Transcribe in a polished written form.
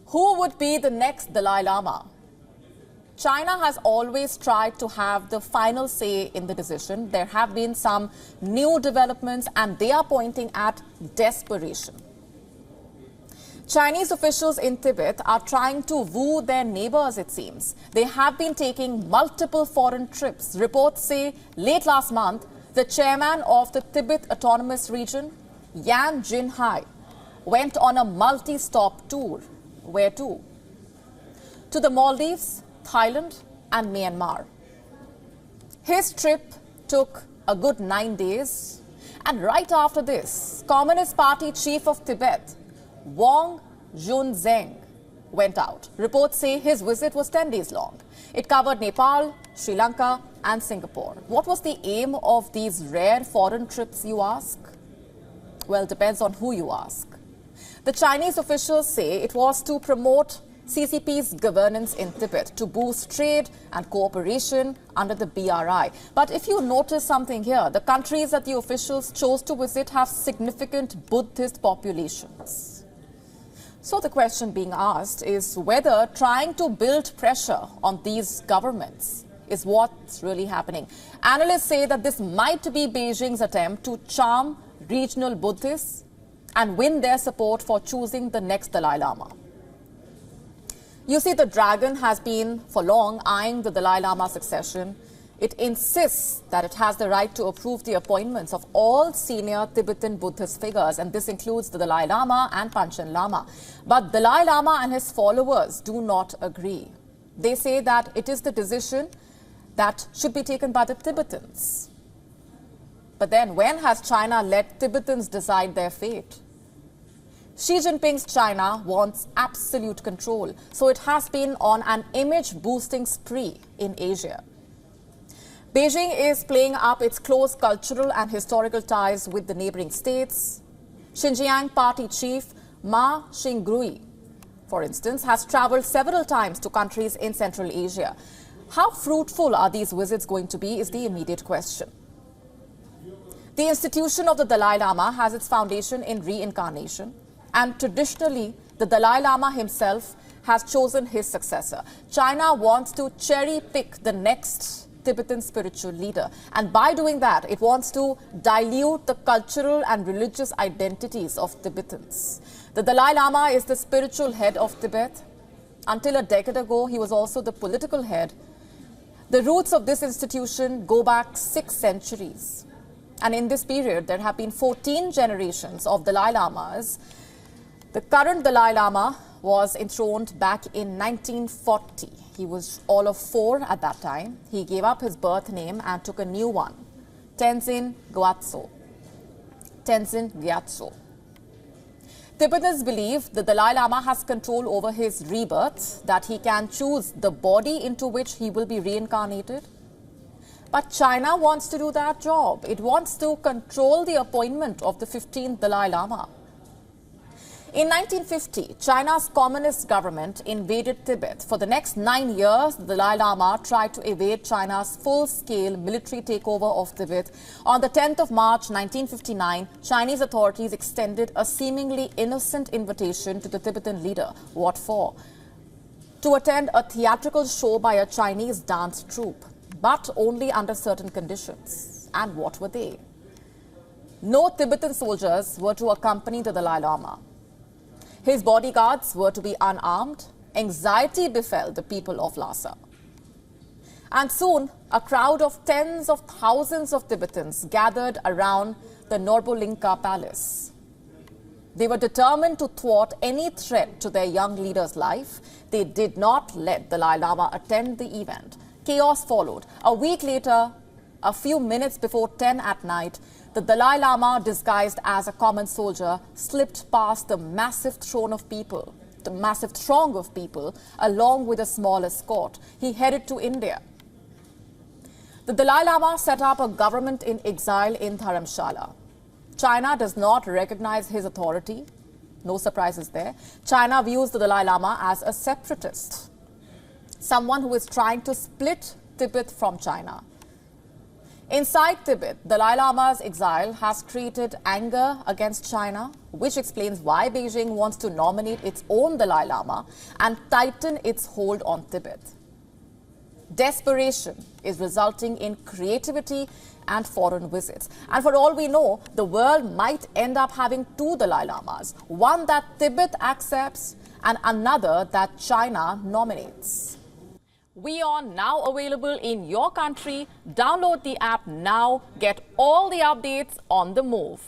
Who would be the next Dalai Lama? China has always tried to have the final say in the decision. There have been some new developments and they are pointing at desperation. Chinese officials in Tibet are trying to woo their neighbours, it seems. They have been taking multiple foreign trips. Reports say late last month, the chairman of the Tibet Autonomous Region, Yan Jinhai, went on a multi-stop tour. Where to? To the Maldives, Thailand and Myanmar. His trip took a good 9 days. And right after this, Communist Party chief of Tibet, Wang Junzeng, went out. Reports say his visit was 10 days long. It covered Nepal, Sri Lanka and Singapore. What was the aim of these rare foreign trips, you ask? Well, depends on who you ask. The Chinese officials say it was to promote CCP's governance in Tibet, to boost trade and cooperation under the BRI. But if you notice something here, the countries that the officials chose to visit have significant Buddhist populations. So the question being asked is whether trying to build pressure on these governments is what's really happening. Analysts say that this might be Beijing's attempt to charm regional Buddhists and win their support for choosing the next Dalai Lama. You see, the dragon has been for long eyeing the Dalai Lama succession. It insists that it has the right to approve the appointments of all senior Tibetan Buddhist figures, and this includes the Dalai Lama and Panchen Lama. But Dalai Lama and his followers do not agree. They say that it is the decision that should be taken by the Tibetans. But then when has China let Tibetans decide their fate? Xi Jinping's China wants absolute control, so it has been on an image-boosting spree in Asia. Beijing is playing up its close cultural and historical ties with the neighboring states. Xinjiang party chief Ma Xingrui, for instance, has travelled several times to countries in Central Asia. How fruitful are these visits going to be is the immediate question. The institution of the Dalai Lama has its foundation in reincarnation. And traditionally, the Dalai Lama himself has chosen his successor. China wants to cherry-pick the next Tibetan spiritual leader. And by doing that, it wants to dilute the cultural and religious identities of Tibetans. The Dalai Lama is the spiritual head of Tibet. Until a decade ago, he was also the political head. The roots of this institution go back 6 centuries. And in this period, there have been 14 generations of Dalai Lamas. The current Dalai Lama was enthroned back in 1940. He was all of 4 at that time. He gave up his birth name and took a new one, Tenzin Gyatso. Tenzin Gyatso. Tibetans believe the Dalai Lama has control over his rebirth, that he can choose the body into which he will be reincarnated. But China wants to do that job. It wants to control the appointment of the 15th Dalai Lama. In 1950, China's communist government invaded Tibet. For the next 9 years, the Dalai Lama tried to evade China's full-scale military takeover of Tibet. On the 10th of March 1959, Chinese authorities extended a seemingly innocent invitation to the Tibetan leader. What for? To attend a theatrical show by a Chinese dance troupe, but only under certain conditions. And what were they? No Tibetan soldiers were to accompany the Dalai Lama. His bodyguards were to be unarmed. Anxiety befell the people of Lhasa. And soon, a crowd of tens of thousands of Tibetans gathered around the Norbolinka palace. They were determined to thwart any threat to their young leader's life. They did not let Dalai Lama attend the event. Chaos followed. A week later, a few minutes before 10 at night, the Dalai Lama, disguised as a common soldier, slipped past the massive throng of people, along with a small escort. He headed to India. The Dalai Lama set up a government in exile in Dharamshala. China does not recognize his authority. No surprises there. China views the Dalai Lama as a separatist, someone who is trying to split Tibet from China. Inside Tibet, Dalai Lama's exile has created anger against China, which explains why Beijing wants to nominate its own Dalai Lama and tighten its hold on Tibet. Desperation is resulting in creativity and foreign visits. And for all we know, the world might end up having two Dalai Lamas, one that Tibet accepts and another that China nominates. WION now available in your country. Download the app now. Get all the updates on the move.